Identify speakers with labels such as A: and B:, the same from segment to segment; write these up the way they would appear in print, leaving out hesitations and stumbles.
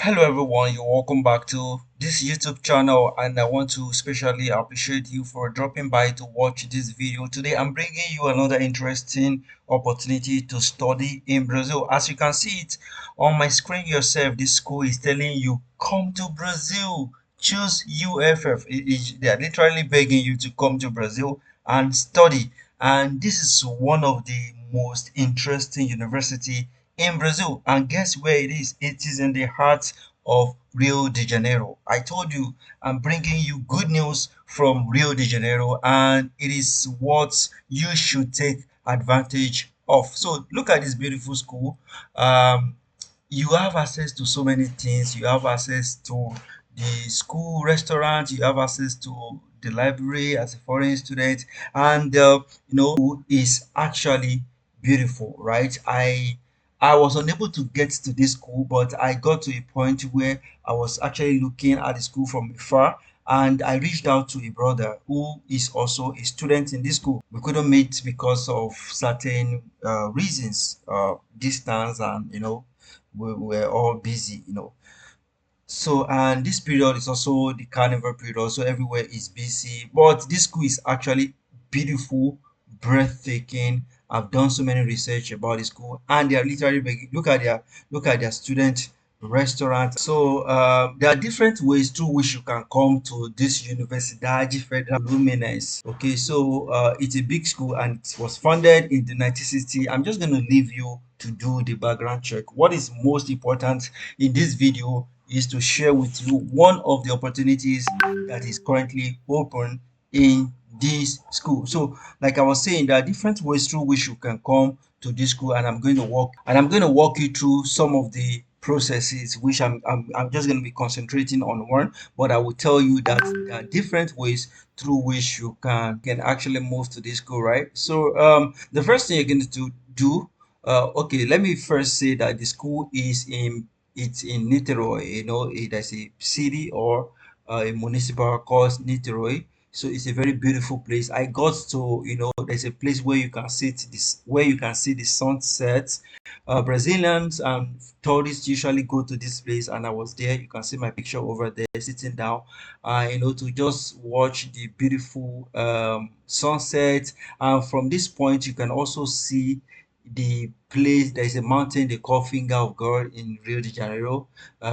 A: Hello everyone, you're welcome back to this YouTube channel, and I want to especially appreciate you for dropping by to watch this video. Today I'm bringing you another interesting opportunity to study in Brazil. As you can see it on my screen yourself, this school is telling you come to Brazil, choose UFF. They are literally begging you to come to Brazil and study, and this is one of the most interesting university in Brazil. And guess where it is? It is in the heart of Rio de Janeiro. I told you I'm bringing you good news from Rio de Janeiro, and it is what you should take advantage of. So look at this beautiful school. Um, you have access to so many things. You have access to the school restaurant, you have access to the library as a foreign student, and is actually beautiful, right? I was unable to get to this school, but I got to a point where I was actually looking at the school from afar, and I reached out to a brother who is also a student in this school. We couldn't meet because of certain reasons, distance, and we were all busy. So, and this period is also the carnival period, so everywhere is busy. But this school is actually beautiful, breathtaking. I've done so many research about the school, and they are literally look at their student restaurant. So there are different ways through which you can come to this Universidade Federal Fluminense. Okay, so it's a big school and it was founded in the 1960s. I'm just going to leave you to do the background check. What is most important in this video is to share with you one of the opportunities that is currently open in this school. So like I was saying, there are different ways through which you can come to this school, and I'm going to walk you through some of the processes which I'm just going to be concentrating on one, but I will tell you that there are different ways through which you can actually move to this school, right? So the first thing you're going to do, okay, let me first say that the school it's in Niteroi. There's a city or a municipal called Niteroi. So it's a very beautiful place. I got to, there's a place where you can see the sunset. Brazilians and tourists usually go to this place, and I was there. You can see my picture over there, sitting down, to just watch the beautiful sunset. And from this point, you can also see the place. There is a mountain they call Finger of God in Rio de Janeiro,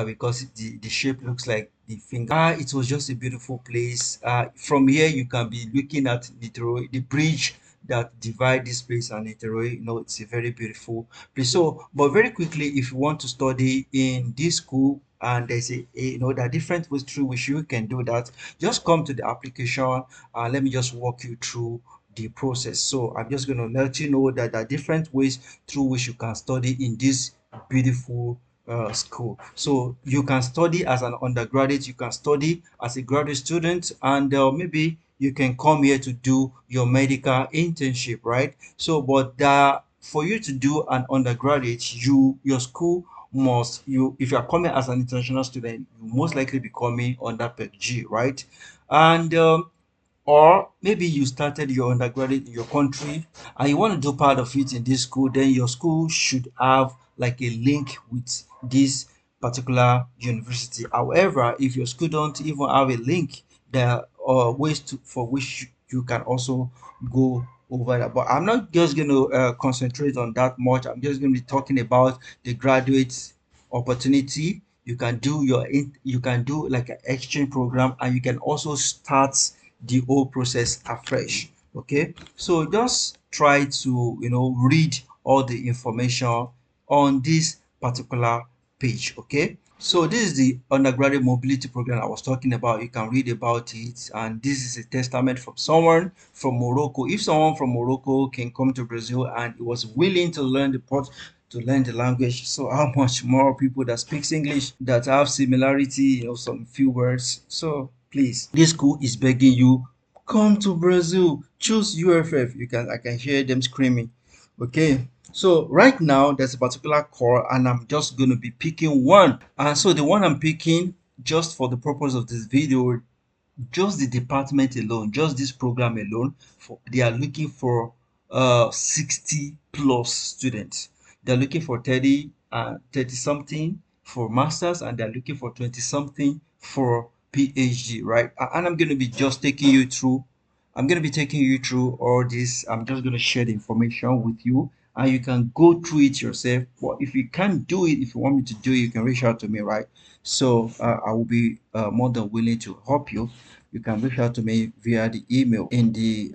A: because the shape looks like the finger. It was just a beautiful place. From here you can be looking at Niteroi, the bridge that divide this place and Niteroi. It's a very beautiful place. So but very quickly, if you want to study in this school, and there's there are different ways through which you can do that, just come to the application. Let me just walk you through the process. So I'm just going to let you know that there are different ways through which you can study in this beautiful school. So you can study as an undergraduate, you can study as a graduate student, and maybe you can come here to do your medical internship, right? So but for you to do an undergraduate, your school must, if you are coming as an international student, you most likely be coming under PEG G, right? And or maybe you started your undergraduate in your country and you want to do part of it in this school, then your school should have like a link with this particular university. However, if your school don't even have a link, there are ways for which you can also go over that. But I'm not just going to concentrate on that much. I'm just going to be talking about the graduate opportunity. You can do like an exchange program, and you can also start the whole process afresh. Okay, so just try to read all the information on this particular page. Okay, so this is the undergraduate mobility program I was talking about. You can read about it, and this is a testament from someone from Morocco. If someone from Morocco can come to Brazil and he was willing to learn the language, so how much more people that speaks English, that have similarity, some few words. So please, this school is begging you, come to Brazil, choose UFF. I can hear them screaming. Okay, so right now there's a particular core, and I'm just going to be picking one. And so the one I'm picking, just for the purpose of this video, just the department alone, just this program alone, they are looking for 60 plus students. They're looking for 30 something, for masters and they're looking for 20 something for PhD, right? And I'm going to be just taking you through. I'm going to be taking you through all this. I'm just going to share the information with you and you can go through it yourself. But if you can't do it, if you want me to do it, you can reach out to me, right? So I will be more than willing to help you. You can reach out to me via the email in the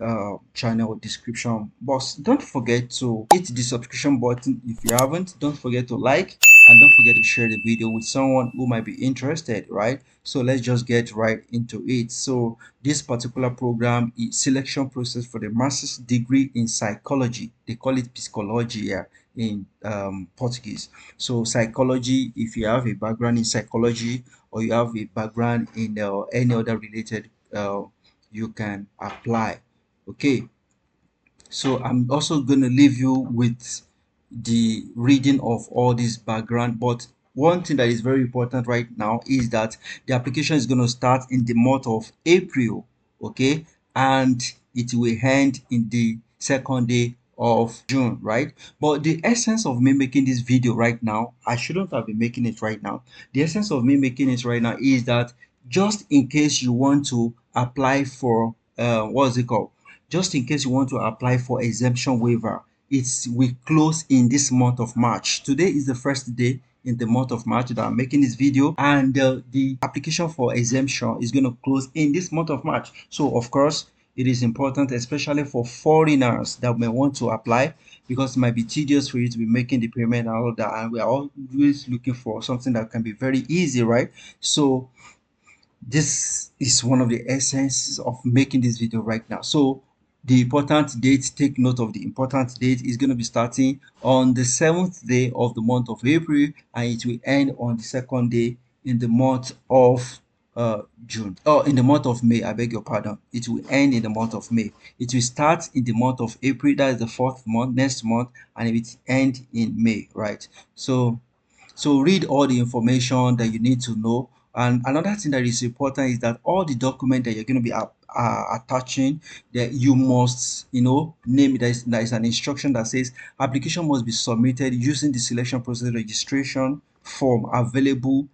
A: channel description box. Don't forget to hit the subscription button if you haven't. Don't forget to like and don't forget to share the video with someone who might be interested, right? So let's just get right into it. So this particular program is selection process for the master's degree in psychology. They call it psychology here in Portuguese. So psychology, if you have a background in psychology or you have a background in any other related, you can apply. Okay, so I'm also going to leave you with the reading of all this background. But one thing that is very important right now is that the application is going to start in the month of April, okay, and it will end in the second day of June, right? But the essence of me making this video right now, I shouldn't have been making it right now. The essence of me making it right now is that just in case you want to apply for what is it called, just in case you want to apply for exemption waiver, it's we close in this month of March. Today is the first day in the month of March that I'm making this video, and the application for exemption is going to close in this month of March. So of course it is important, especially for foreigners that may want to apply, because it might be tedious for you to be making the payment and all of that, and we are always looking for something that can be very easy, right? So this is one of the essences of making this video right now. So the important date, take note of the important date, is going to be starting on the 7th day of the month of April and it will end on the second day in the month of June, or in the month of May. I beg your pardon. It will end in the month of May. It will start in the month of April, that is the fourth month, next month, and it will end in May, right? So read all the information that you need to know. And another thing that is important is that all the document that you're going to be attaching, that you must, name it. There is an instruction that says application must be submitted using the selection process registration form available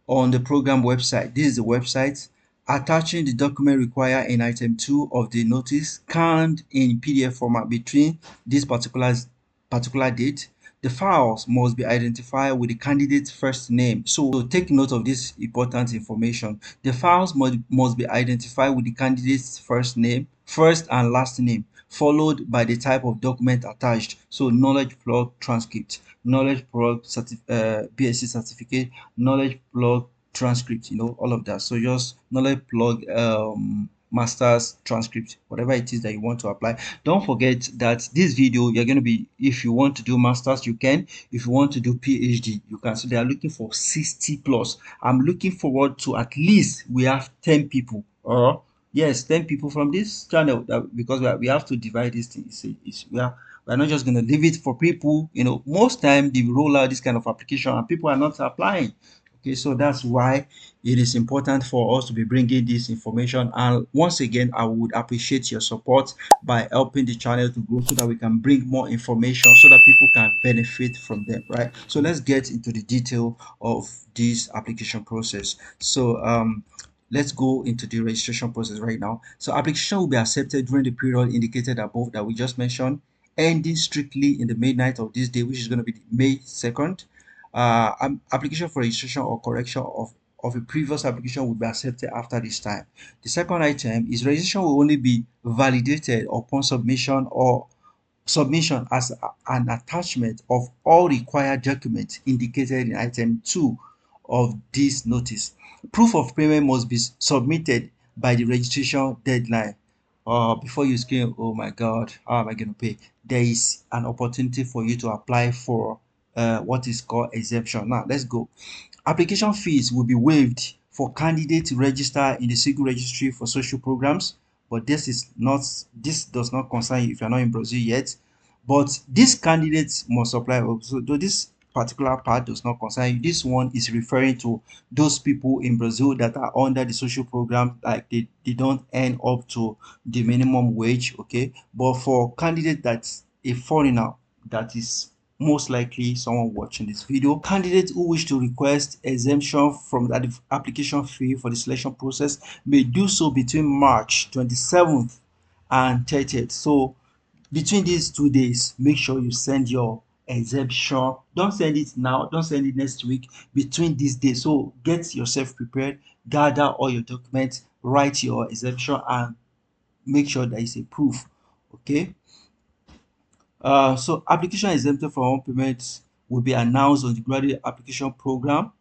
A: on the program website. This is the website. Attaching the document required in item 2 of the notice, scanned in PDF format between this particular date. The files must be identified with the candidate's first name. So take note of this important information. The files must be identified with the candidate's first name, first and last name, followed by the type of document attached. So knowledge plug transcript, knowledge plug BSc certificate, knowledge plug transcript, all of that. So just knowledge plug master's transcript, whatever it is that you want to apply. Don't forget that this video, you're going to be, if you want to do masters, you can. If you want to do PhD, you can. So they are looking for 60 plus. I'm looking forward to at least we have 10 people, or yes, 10 people from this channel, because we have to divide this thing. We're not just going to leave it for people. Most time they roll out this kind of application and people are not applying. Okay, so that's why it is important for us to be bringing this information. And once again, I would appreciate your support by helping the channel to grow so that we can bring more information so that people can benefit from them, right? So let's get into the detail of this application process. So let's go into the registration process right now. So application will be accepted during the period indicated above that we just mentioned, ending strictly in the midnight of this day, which is going to be May 2nd. Application for registration or correction of a previous application will be accepted after this time. The second item is registration will only be validated upon submission as an attachment of all required documents indicated in item 2 of this notice. Proof of payment must be submitted by the registration deadline. Before you scream, oh my god, how am I going to pay? There is an opportunity for you to apply for what is called exemption. Now let's go. Application fees will be waived for candidates registered in the single registry for social programs, but this does not concern you if you're not in Brazil yet. But these candidates must apply. So though this particular part does not concern you, this one is referring to those people in Brazil that are under the social program, like they don't earn up to the minimum wage. Okay, but for candidate that's a foreigner that is most likely someone watching this video. Candidates who wish to request exemption from the application fee for the selection process may do so between March 27th and 30th. So between these 2 days, make sure you send your exemption. Don't send it now, don't send it next week, between these days. So get yourself prepared, gather all your documents, write your exemption, and make sure that it's a proof. Okay. So application exempted from home payment will be announced on the graduate application program,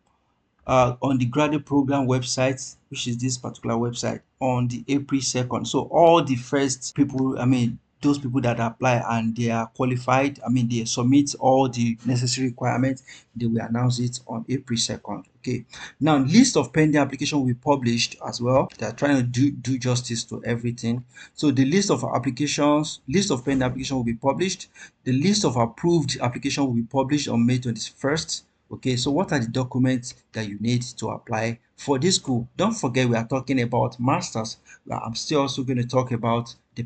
A: on the graduate program website, which is this particular website, on the April 2nd. So all the first people, I mean, those people that apply and they are qualified, I mean, they submit all the necessary requirements, they will announce it on April 2nd. Okay. Now, list of pending application will be published as well. They are trying to do justice to everything. So the list of applications, list of pending application will be published. The list of approved application will be published on May 21st. Okay, so what are the documents that you need to apply for this school? Don't forget, we are talking about masters. I'm still also going to talk about the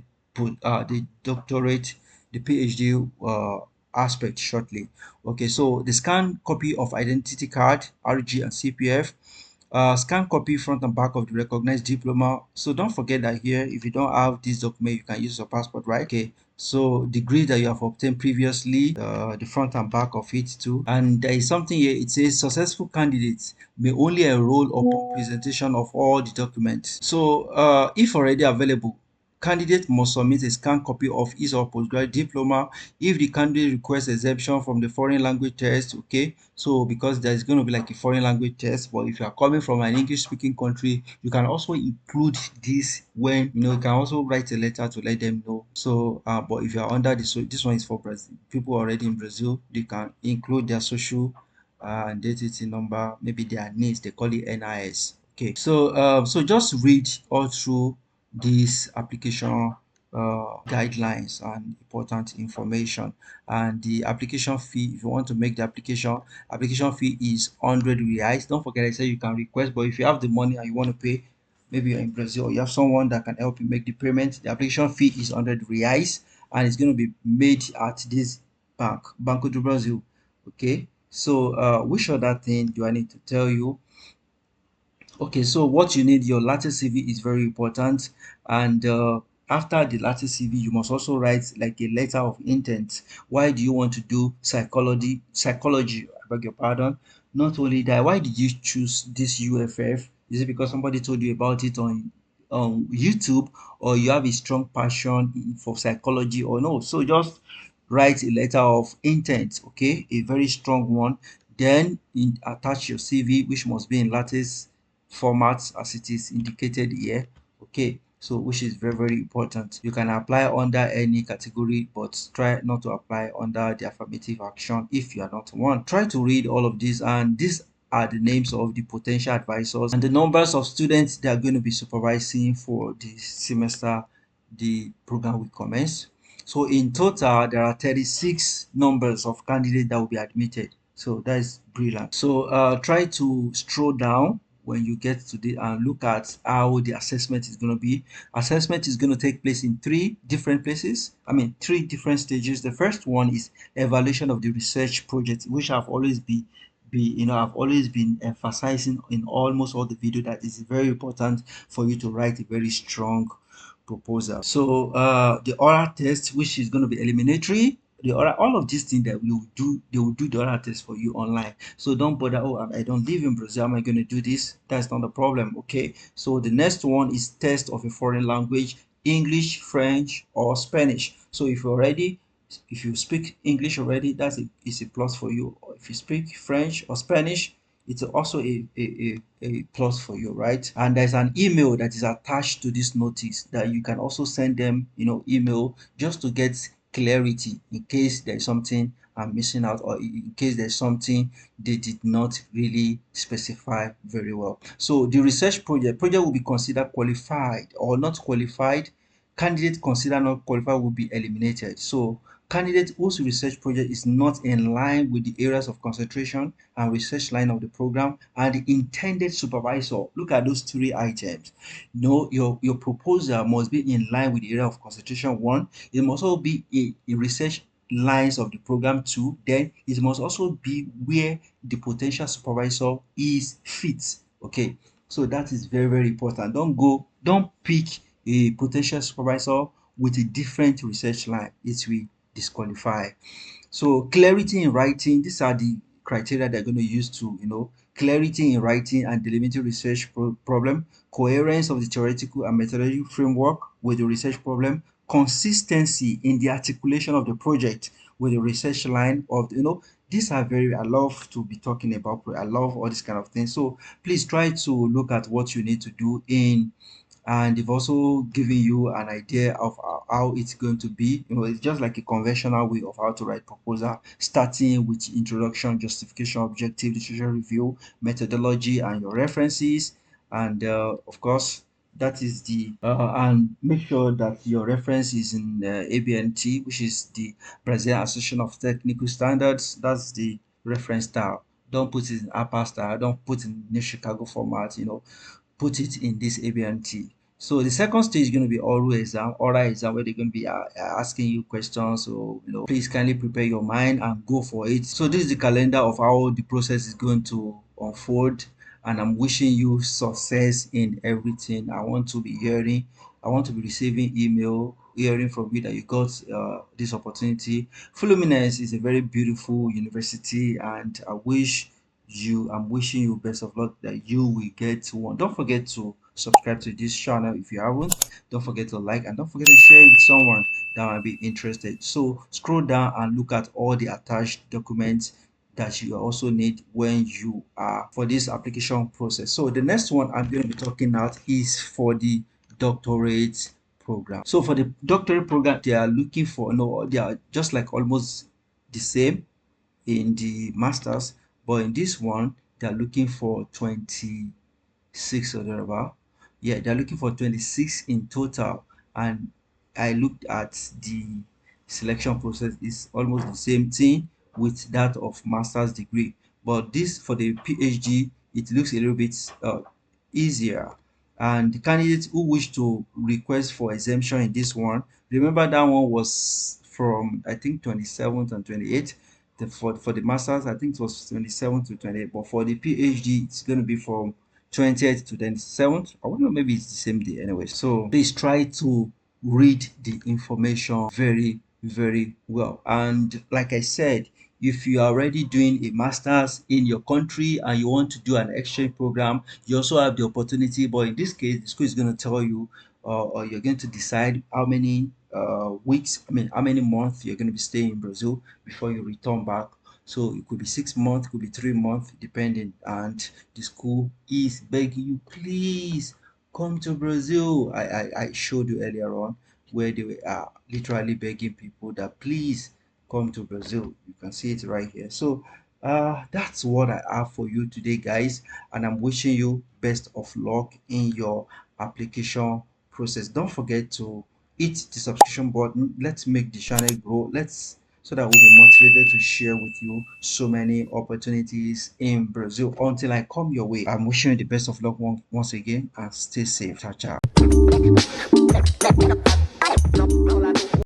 A: doctorate, the PhD aspect shortly. Okay, so the scanned copy of identity card, RG and CPF, scan copy front and back of the recognized diploma. So don't forget that here, if you don't have this document, you can use your passport, right? Okay, so degree that you have obtained previously, the front and back of it too. And there is something here, it says successful candidates may only enroll upon presentation of all the documents. So if already available, candidate must submit a scanned copy of his or postgraduate diploma. If the candidate requests exemption from the foreign language test, okay, so because there's going to be like a foreign language test, but if you are coming from an English speaking country, you can also include this when, you know, you can also write a letter to let them know. So but if you are under this, so this one is for Brazil, people already in Brazil, they can include their social and identity number, maybe their names, they call it NIS. Okay, so so just read all through this application guidelines and important information. And the application fee, if you want to make the application fee is 100 reais. Don't forget, I said you can request, but if you have the money and you want to pay, maybe you're in Brazil or you have someone that can help you make the payment, the application fee is 100 reais, and it's going to be made at this bank, Banco do Brazil. Okay, so which other thing do I need to tell you? Okay, so what you need, your latest CV is very important, and after the latest CV, you must also write like a letter of intent. Why do you want to do psychology? Psychology, I beg your pardon. Not only that, why did you choose this UFF? Is it because somebody told you about it on YouTube, or you have a strong passion for psychology, or no? So just write a letter of intent, okay, a very strong one. Then attach your CV, which must be in latest format as it is indicated here. Okay, so which is very, very important. You can apply under any category, but try not to apply under the affirmative action if you are not one. Try to read all of this, and these are the names of the potential advisors and the numbers of students that are going to be supervising for the semester the program will commence. So in total, there are 36 numbers of candidates that will be admitted. So that is brilliant. So try to stroll down when you get to the and look at how the assessment is going to be. Assessment is going to take place in three different places. I mean, three different stages. The first one is evaluation of the research project, which I've always I've always been emphasizing in almost all the video that is very important for you to write a very strong proposal. So the oral test, which is going to be eliminatory, the oral, all of these things that we will do, they will do the oral test for you online. So don't bother, oh, I don't live in Brazil, am I going to do this? That's not the problem. Okay, so the next one is test of a foreign language, English, French, or Spanish. So if you speak English already, it's a plus for you. Or if you speak French or Spanish, it's also a plus for you, right? And there's an email that is attached to this notice that you can also send them, email, just to get clarity in case there's something I'm missing out, or in case there's something they did not really specify very well. So the research project will be considered qualified or not qualified. Candidate considered not qualified will be eliminated. So candidate whose research project is not in line with the areas of concentration and research line of the program and the intended supervisor. Look at those three items. No, your proposal must be in line with the area of concentration one. It must also be a research lines of the program too. Then it must also be where the potential supervisor is fit. Okay, so that is very, very important. Don't pick a potential supervisor with a different research line. It will disqualify. So clarity in writing, these are the criteria they're going to use to, clarity in writing and delimiting research problem, coherence of the theoretical and methodological framework with the research problem, consistency in the articulation of the project with the research line of, these are very, I love to be talking about, I love all these kind of things. So please try to look at what you need to do in, and they've also given you an idea of how it's going to be. It's just like a conventional way of how to write proposal, starting with introduction, justification, objective, literature review, methodology, and your references. And of course, that is the and make sure that your reference is in ABNT, which is the Brazilian Association of Technical Standards. That's the reference style. Don't put it in APA style. Don't put it in New Chicago format. Put it in this ABNT. So the second stage is going to be oral exam, where they're going to be asking you questions. So please kindly prepare your mind and go for it. So this is the calendar of how the process is going to unfold, and I'm wishing you success in everything. I want to be receiving hearing from you that you got this opportunity. Fluminense is a very beautiful university, and I'm wishing you best of luck that you will get one. Don't forget to subscribe to this channel if you haven't. Don't forget to like, and don't forget to share it with someone that might be interested. So scroll down and look at all the attached documents that you also need when you are for this application process. So the next one I'm going to be talking about is for the doctorate program. So for the doctorate program, they are looking for, they are just like almost the same in the masters, but in this one they're looking for 26 or thereabout. Yeah, they're looking for 26 in total. And I looked at the selection process, is almost the same thing with that of master's degree, but this for the PhD it looks a little bit easier. And the candidates who wish to request for exemption in this one, remember that one was from I think 27th and 28th. For the masters I think it was 27 to 28, but for the PhD it's going to be from 20th to 27th. I wonder, maybe it's the same day anyway. So please try to read the information very, very well. And like I said, if you are already doing a master's in your country and you want to do an exchange program, you also have the opportunity. But in this case, the school is going to tell you, or you're going to decide how many weeks, how many months you're going to be staying in Brazil before you return back. So it could be 6 months, it could be 3 months, depending. And the school is begging you, please come to Brazil. I showed you earlier on where they were literally begging people that please come to Brazil. You can see it right here. So that's what I have for you today, guys, and I'm wishing you best of luck in your application process. Don't forget to hit the subscription button. Let's make the channel grow. Let's so that we'll be motivated to share with you so many opportunities in Brazil. Until I come your way, I'm wishing you the best of luck once again, and stay safe. Ciao, ciao.